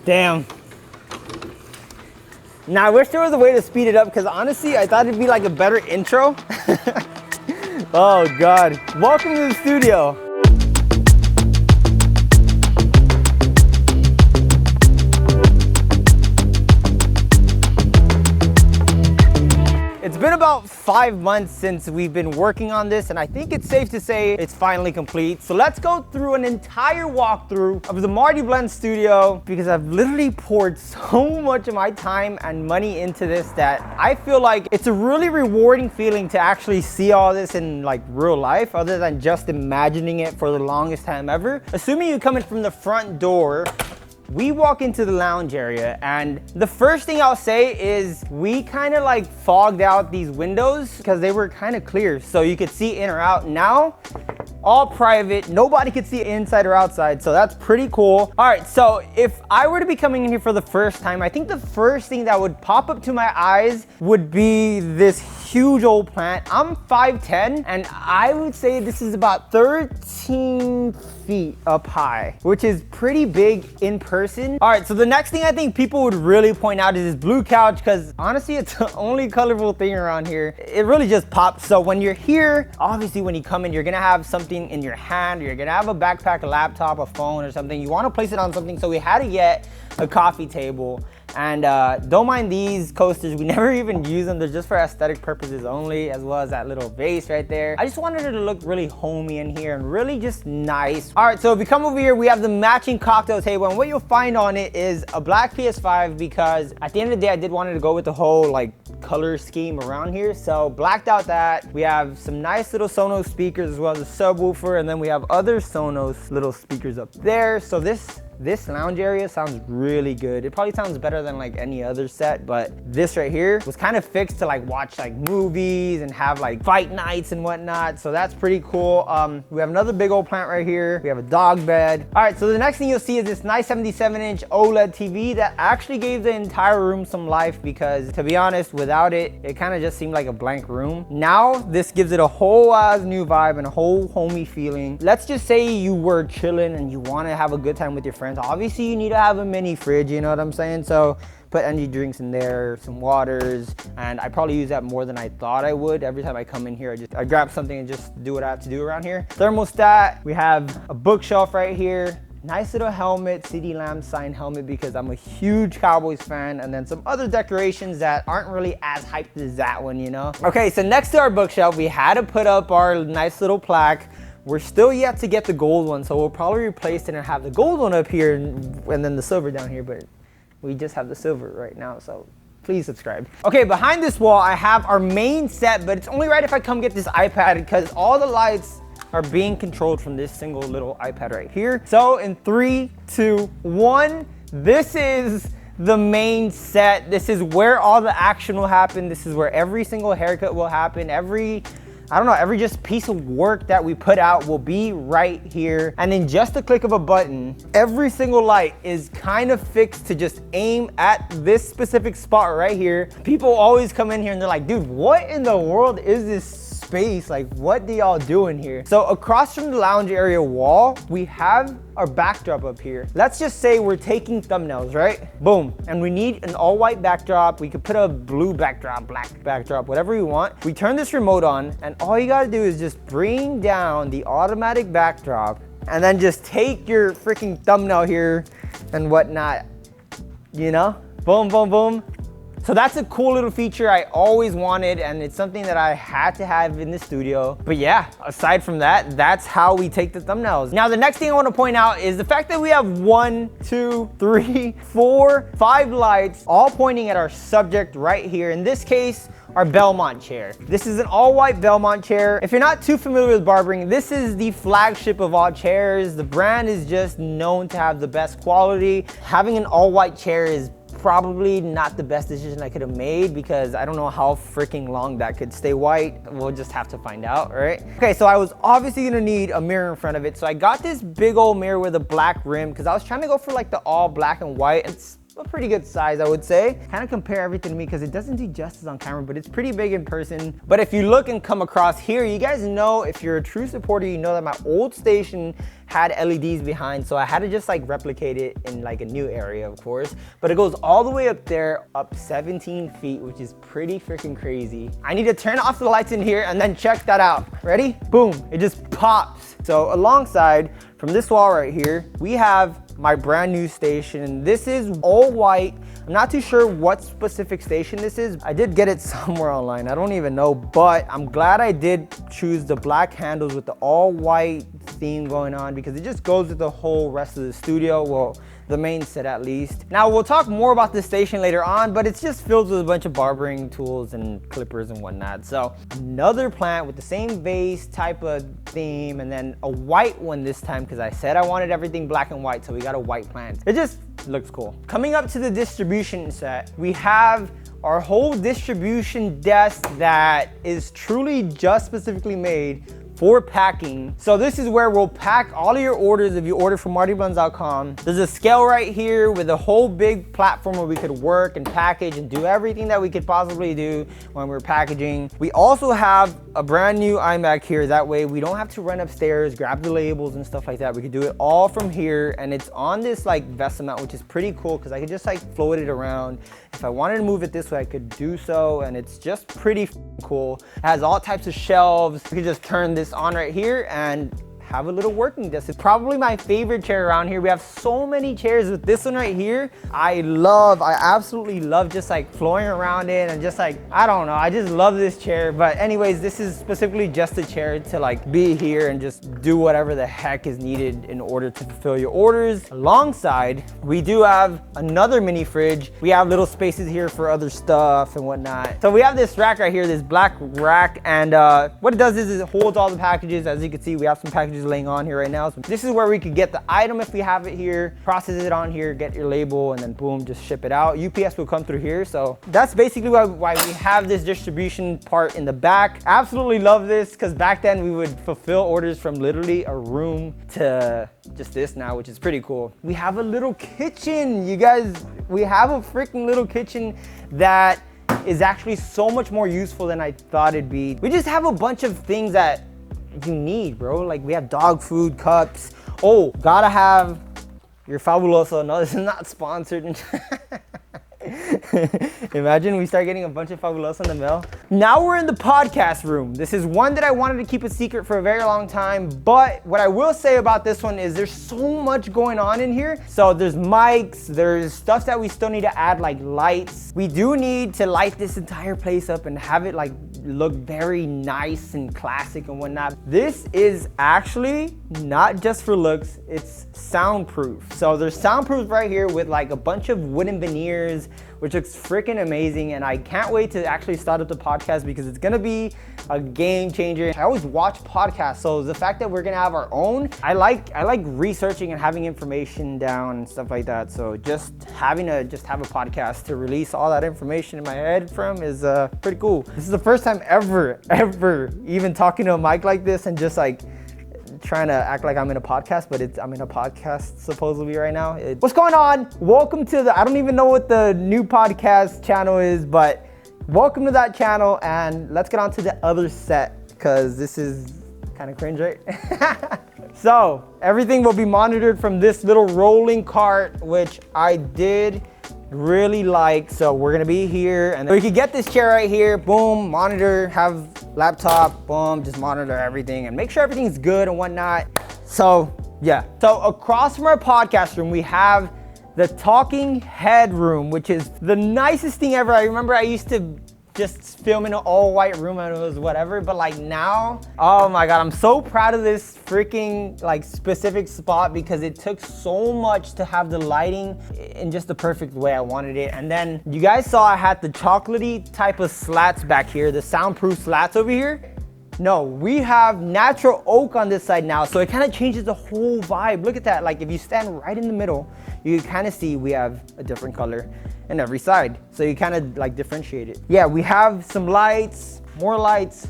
Damn. Now I wish there was a way to speed it up because honestly, I thought it'd be like a better intro. Oh God. Welcome to the studio. It's been about 5 months since we've been working on this, and I think it's safe to say it's finally complete. So let's go through an entire walkthrough of the MartyBlendz studio because I've literally poured so much of my time and money into this that I feel like it's a really rewarding feeling to actually see all this in like real life other than just imagining it for the longest time ever. Assuming you come in from the front door, we walk into the lounge area, and the first thing I'll say is we kind of like fogged out these windows because they were kind of clear so you could see in or out. Now, all private, nobody could see inside or outside, so that's pretty cool. All right, so if I were to be coming in here for the first time, I think the first thing that would pop up to my eyes would be this huge old plant. I'm 5'10", and I would say this is about 13 feet up high, which is pretty big in person. All right, so the next thing I think people would really point out is this blue couch, because honestly, it's the only colorful thing around here. It really just pops. So when you're here, obviously when you come in, you're gonna have something in your hand, you're gonna have a backpack, a laptop, a phone or something. You wanna place it on something, so we had to get a coffee table. And don't mind these coasters, we never even use them. They're just for aesthetic purposes only, as well as that little vase right there. I just wanted it to look really homey in here and really just nice. All right, so if you come over here, we have the matching cocktail table, and what you'll find on it is a black PS5 because at the end of the day, I did want to go with the whole like color scheme around here. So blacked out that. We have some nice little Sonos speakers as well as a subwoofer, and then we have other Sonos little speakers up there. So this lounge area sounds really good. It probably sounds better than like any other set, but this right here was kind of fixed to like watch like movies and have like fight nights and whatnot. So that's pretty cool. We have another big old plant right here. We have a dog bed. All right, so the next thing you'll see is this nice 77-inch OLED TV that actually gave the entire room some life because to be honest, without it, it kind of just seemed like a blank room. Now this gives it a whole new vibe and a whole homey feeling. Let's just say you were chilling and you want to have a good time with your friends. Obviously you need to have a mini fridge, you know what I'm saying? So put energy drinks in there, some waters, and I probably use that more than I thought I would. Every time I come in here, I grab something and just do what I have to do around here. Thermostat, we have a bookshelf right here. Nice little helmet, CD Lamb signed helmet because I'm a huge Cowboys fan, and then some other decorations that aren't really as hyped as that one, you know? Okay, so next to our bookshelf, we had to put up our nice little plaque. We're still yet to get the gold one, so we'll probably replace it and have the gold one up here and then the silver down here, but we just have the silver right now, so please subscribe. Okay, behind this wall, I have our main set, but it's only right if I come get this iPad because all the lights are being controlled from this single little iPad right here. So in 3, 2, 1, this is the main set. This is where all the action will happen. This is where every single haircut will happen. Every just piece of work that we put out will be right here. And in just a click of a button, every single light is kind of fixed to just aim at this specific spot right here. People always come in here and they're like, dude, what in the world is this space? Like, what do y'all do in here? So across from the lounge area wall, we have our backdrop up here. Let's just say we're taking thumbnails, right? Boom. And we need an all white backdrop. We could put a blue backdrop, black backdrop, whatever you want. We turn this remote on, and all you gotta do is just bring down the automatic backdrop and then just take your freaking thumbnail here and whatnot, you know? Boom, boom, boom. So that's a cool little feature I always wanted, and it's something that I had to have in the studio. But yeah, aside from that, that's how we take the thumbnails. Now, the next thing I want to point out is the fact that we have 1, 2, 3, 4, 5 lights all pointing at our subject right here. In this case, our Belmont chair. This is an all-white Belmont chair. If you're not too familiar with barbering, this is the flagship of all chairs. The brand is just known to have the best quality. Having an all-white chair is probably not the best decision I could have made because I don't know how freaking long that could stay white. We'll just have to find out, right? Okay, so I was obviously gonna need a mirror in front of it. So I got this big old mirror with a black rim because I was trying to go for like the all black and white. It's a pretty good size, I would say. Kind of compare everything to me because it doesn't do justice on camera, but it's pretty big in person. But if you look and come across here, you guys know, if you're a true supporter, you know that my old station had LEDs behind, so I had to just like replicate it in like a new area, of course. But it goes all the way up there, up 17 feet, which is pretty freaking crazy. I need to turn off the lights in here and then check that out. Ready? Boom, it just pops. So alongside, from this wall right here, we have my brand new station. This is all white. I'm not too sure what specific station this is. I did get it somewhere online, I don't even know, but I'm glad I did choose the black handles with the all white theme going on because it just goes with the whole rest of the studio. Well, the main set at least. Now we'll talk more about this station later on, but it's just filled with a bunch of barbering tools and clippers and whatnot. So another plant with the same vase type of theme, and then a white one this time because I said I wanted everything black and white, so we got a white plant. It just looks cool. Coming up to the distribution set, we have our whole distribution desk that is truly just specifically made for packing. So this is where we'll pack all of your orders if you order from MartyBlendz.com. There's a scale right here with a whole big platform where we could work and package and do everything that we could possibly do when we're packaging. We also have a brand new iMac here. That way we don't have to run upstairs, grab the labels and stuff like that. We could do it all from here, and it's on this like vest mount, which is pretty cool because I could just like float it around. If I wanted to move it this way, I could do so, and it's just pretty cool. It has all types of shelves. We could just turn this on right here and have a little working desk. It's probably my favorite chair around here. We have so many chairs. With this one right here, I absolutely love just like flowing around it and just like, I don't know, I just love this chair. But anyways, this is specifically just a chair to like be here and just do whatever the heck is needed in order to fulfill your orders. Alongside, we do have another mini fridge. We have little spaces here for other stuff and whatnot. So we have this rack right here, this black rack, and what it does is it holds all the packages. As you can see, we have some packages laying on here right now. So this is where we could get the item if we have it here, process it on here, get your label, and then boom, just ship it out. UPS will come through here. So that's basically why we have this distribution part in the back. Absolutely love this because back then we would fulfill orders from literally a room to just this now, which is pretty cool. We have a little kitchen, you guys. We have a freaking little kitchen that is actually so much more useful than I thought it'd be. We just have a bunch of things that you need, bro. Like we have dog food cups. Oh, gotta have your Fabuloso. No, this is not sponsored. Imagine we start getting a bunch of Fabuloso in the mail. Now we're in the podcast room. This is one that I wanted to keep a secret for a very long time, but what I will say about this one is there's so much going on in here. So there's mics, there's stuff that we still need to add, like lights. We do need to light this entire place up and have it like look very nice and classic and whatnot. This is actually not just for looks, it's soundproof. So there's soundproof right here with like a bunch of wooden veneers, which looks freaking amazing, and I can't wait to actually start up the podcast because it's gonna be a game changer. I always watch podcasts, so the fact that we're gonna have our own, I like researching and having information down and stuff like that. So just having to have a podcast to release all that information in my head from is pretty cool. This is the first time ever even talking to a mic like this and just like trying to act like I'm in a podcast, but I'm in a podcast supposedly right now. What's going on? Welcome to I don't even know what the new podcast channel is, but welcome to that channel, and let's get on to the other set because this is kind of cringe, right? So everything will be monitored from this little rolling cart, which I did really like. So we're gonna be here, and we could get this chair right here, boom, monitor, have laptop, boom, just monitor everything and make sure everything's good and whatnot. So yeah, so across from our podcast room, we have the talking head room, which is the nicest thing ever. I remember I used to just film in an all white room and it was whatever, but like now, oh my God, I'm so proud of this freaking like specific spot because it took so much to have the lighting in just the perfect way I wanted it. And then you guys saw I had the chocolatey type of slats back here, the soundproof slats over here. No, we have natural oak on this side now, so it kind of changes the whole vibe. Look at that, like if you stand right in the middle, you can kind of see we have a different color in every side. So you kind of like differentiate it. Yeah, we have some lights, more lights,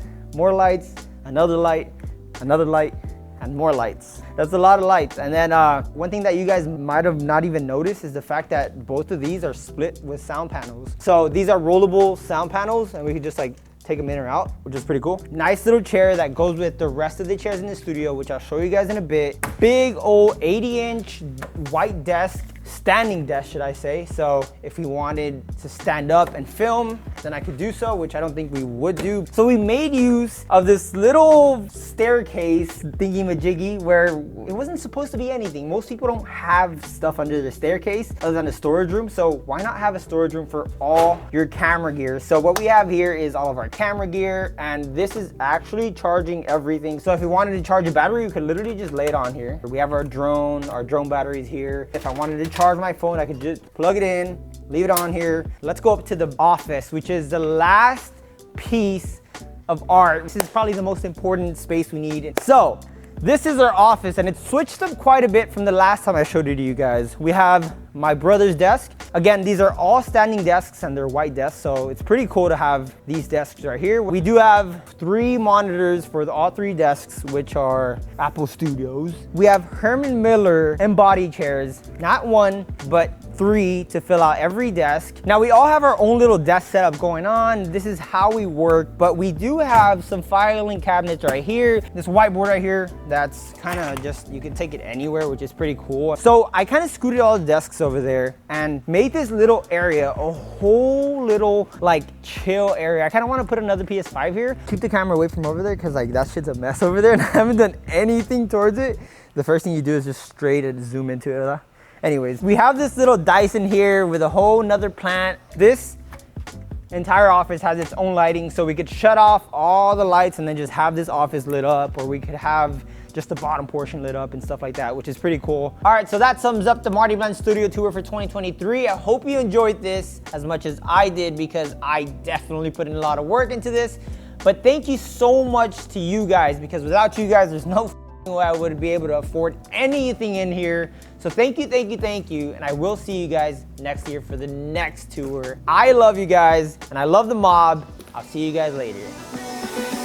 another light, and more lights. That's a lot of lights. And then one thing that you guys might have not even noticed is the fact that both of these are split with sound panels. So these are rollable sound panels, and we can just like take them in or out, which is pretty cool. Nice little chair that goes with the rest of the chairs in the studio, which I'll show you guys in a bit. Big old 80-inch white desk, standing desk, should I say. So if we wanted to stand up and film, then I could do so, which I don't think we would do. So we made use of this little staircase thingy-majiggy where it wasn't supposed to be anything. Most people don't have stuff under the staircase other than a storage room. So why not have a storage room for all your camera gear? So what we have here is all of our camera gear, and this is actually charging everything. So if you wanted to charge a battery, you could literally just lay it on here. We have our drone batteries here. If I wanted to charge my phone, I could just plug it in, leave it on here. Let's go up to the office, which is the last piece of art. This is probably the most important space we need. So this is our office, and it's switched up quite a bit from the last time I showed it to you guys. We have my brother's desk. Again, these are all standing desks and they're white desks, so it's pretty cool to have these desks right here. We do have 3 monitors for all 3 desks, which are Apple Studios. We have Herman Miller embody chairs, not 1, but 3 to fill out every desk. Now we all have our own little desk setup going on. This is how we work, but we do have some filing cabinets right here. This whiteboard right here, that's kind of just, you can take it anywhere, which is pretty cool. So I kind of scooted all the desks over there and made this little area a whole little like chill area. I kind of want to put another PS5 here. Keep the camera away from over there because like that shit's a mess over there and I haven't done anything towards it. The first thing you do is just straight and zoom into it. Anyways, we have this little Dyson here with a whole nother plant. This entire office has its own lighting, so we could shut off all the lights and then just have this office lit up, or we could have just the bottom portion lit up and stuff like that, which is pretty cool. All right, so that sums up the MartyBlendz studio tour for 2023. I hope you enjoyed this as much as I did, because I definitely put in a lot of work into this. But thank you so much to you guys, because without you guys, there's no way I would be able to afford anything in here. So thank you, thank you, thank you. And I will see you guys next year for the next tour. I love you guys and I love the mob. I'll see you guys later.